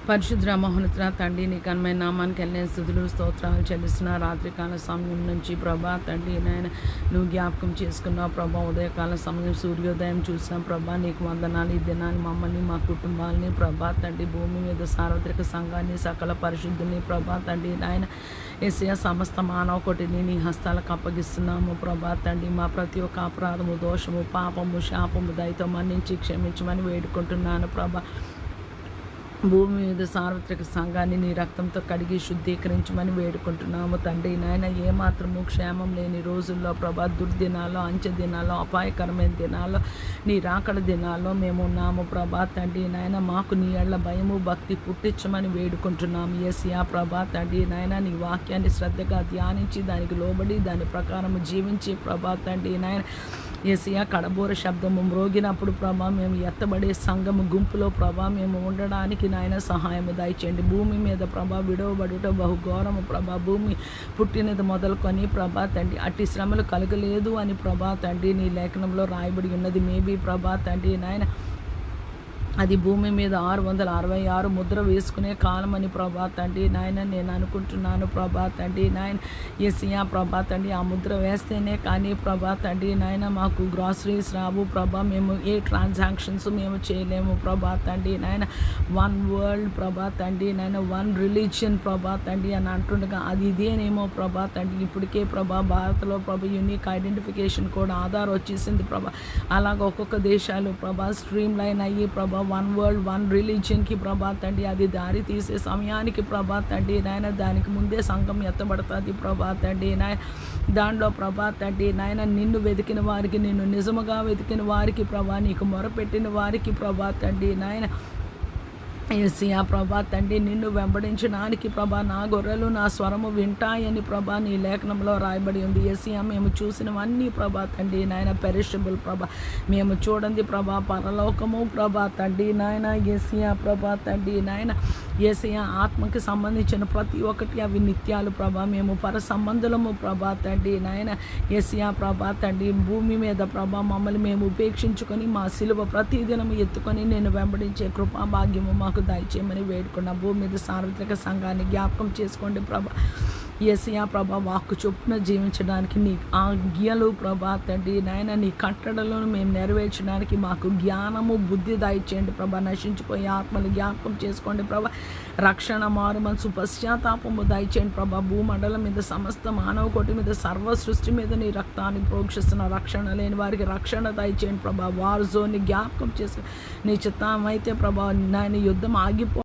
పరిశుద్ర మహోన్నతుల తండ్రి నీ ఘనమైన నామానికి వెళ్ళిన స్థుతులు స్తోత్రాలు చెల్లిస్తున్న రాత్రికాల సమయం నుంచి ప్రభా తండ్రి నాయన నువ్వు జ్ఞాపకం చేసుకున్నావు ప్రభా. ఉదయకాల సమయం సూర్యోదయం చూసాం ప్రభా. నీకు వందనాలు. ఈ దినాన్ని మమ్మల్ని మా కుటుంబాలని ప్రభా తండ్రి భూమి మీద సార్వత్రిక సంఘాన్ని సకల పరిశుద్ధుని ప్రభా తండ్రి నాయన యేసయ్య సమస్త మానవ కోటిని నీ హస్తాలకు అప్పగిస్తున్నాము ప్రభా తండ్రి. మా ప్రతి ఒక్క అపరాధము దోషము పాపము శాపము దయతో మన్నించి క్షమించమని వేడుకుంటున్నాను ప్రభా. భూమి మీద సార్వత్రిక సంఘాన్ని నీ రక్తంతో కడిగి శుద్ధీకరించమని వేడుకుంటున్నాము తండ్రి నాయన. ఏమాత్రము క్షేమం లేని రోజుల్లో ప్రభా, దుర్దినాల్లో, అంచె దినాల్లో, అపాయకరమైన దినాల్లో, నీ రాకడ దినాల్లో మేము ఉన్నాము ప్రభా తండ్రి నాయన. మాకు నీ ఎళ్ళ భయము భక్తి పుట్టించమని వేడుకుంటున్నాము యేసయ్యా ప్రభా తండ్రి నాయన. నీ వాక్యాన్ని శ్రద్ధగా ధ్యానించి దానికి లోబడి దాని ప్రకారము జీవించి ప్రభా తండ్రి నాయన యేసయ్యా కడబోర శబ్దము మ్రోగినప్పుడు ప్రభా మేము ఎత్తబడే సంఘము గుంపులో ప్రభా మేము ఉండడానికి నాయన సహాయము దయచేయండి. భూమి మీద ప్రభా విడవబడుట బహుఘోరము ప్రభా. భూమి పుట్టినది మొదలుకొని ప్రభా తండ్రి అట్టి శ్రమలు కలగలేదు అని ప్రభా తండ్రి నీ లేఖనంలో రాయబడి ఉన్నది. మేబీ ప్రభా తండ్రి నాయన అది భూమి మీద 666 ముద్ర వేసుకునే కాలం అని ప్రభా తండ్రి నాయన నేను అనుకుంటున్నాను ప్రభా తండ్రి నాయన. యేసయ్యా ప్రభా తండ్రి ఆ ముద్ర వేస్తేనే కానీ ప్రభా తండ్రి నాయన మాకు గ్రాసరీస్ రావు ప్రభా. మేము ఏ ట్రాన్సాక్షన్స్ మేము చేయలేము ప్రభా తండ్రి నాయన. వన్ వరల్డ్ ప్రభా తండ్రి నాయన, వన్ రిలీజియన్ ప్రభా తండ్రి అని అంటుండగా అది ఇదేనేమో ప్రభా తండ్రి. ఇప్పటికే ప్రభా భారత్లో ప్రభా యూనిక్ ఐడెంటిఫికేషన్ కూడా ఆధార్ వచ్చేసింది ప్రభా. అలాగ ఒక్కొక్క దేశాలు ప్రభా స్ట్రీమ్ లైన్ అయ్యి ప్రభా వన్ వరల్డ్ వన్ రిలీజియన్కి ప్రభా తండ్రి అది దారి తీసే సమయానికి ప్రభా తండ్రి నాయన దానికి ముందే సంఘం ఎత్తబడుతుంది ప్రభా తండ్రి నాయన. దాంట్లో ప్రభా తండ్రి నాయన నిన్ను వెతికిన వారికి, నిన్ను నిజముగా వెతికిన వారికి ప్రభా, నీకు మొరపెట్టిన వారికి ప్రభా తండ్రి నాయన యేసయ్యా ప్రభా తండ్రి నిన్ను వెంబడించడానికి ప్రభా నా గొర్రెలు నా స్వరము వింటాయని ప్రభా నీ లేఖనంలో రాయబడి ఉంది యేసయ్యా. మేము చూసినవన్నీ ప్రభా తండ్రి నాయన పెరిషబుల్ ప్రభా. మేము చూడండి ప్రభా పరలోకము ప్రభా తండ్రి నాయన యేసయ్యా ప్రభా తండ్రి నాయన. యేసయ్యా ఆత్మకి సంబంధించిన ప్రతి ఒక్కటి అవి నిత్యాలు ప్రభా. మేము పర సంబంధులము ప్రభా తండ్రి నాయన యేసయ్యా ప్రభా తండ్రి. భూమి మీద ప్రభా మమ్మల్ని మేము ఉపేక్షించుకొని మా సిలువ ప్రతిదినము ఎత్తుకొని నేను వెంబడించే కృపా భాగ్యము మాకు దయచేయమని వేడుకున్న. భూమి మీద సార్వత్రిక సంఘాన్ని జ్ఞాపకం చేసుకోండి ప్రభా. యేసయ్యా ప్రభా వాక్కు చొప్పున జీవించడానికి నీ ఆజ్ఞలు ప్రభా తండ్రి నాయన, నీ కట్టడలను మేము నెరవేర్చడానికి మాకు జ్ఞానము బుద్ధి దయచేయండి ప్రభా. నశించిపోయే ఆత్మలు జ్ఞాపకం చేసుకోండి ప్రభా. రక్షణ మారు మనసు పశ్చాత్తాపము దయచేయండి ప్రభా. భూమండలం మీద సమస్త మానవ కోటి మీద సర్వ సృష్టి మీద నీ రక్తాన్ని ప్రోక్షిస్తున్న రక్షణ లేని వారికి రక్షణ దయచేయండి ప్రభా. వార్ జోన్ని జ్ఞాపకం చేసుకుని నీ చిత్తం అయితే ప్రభా నాయన యుద్ధం ఆగిపో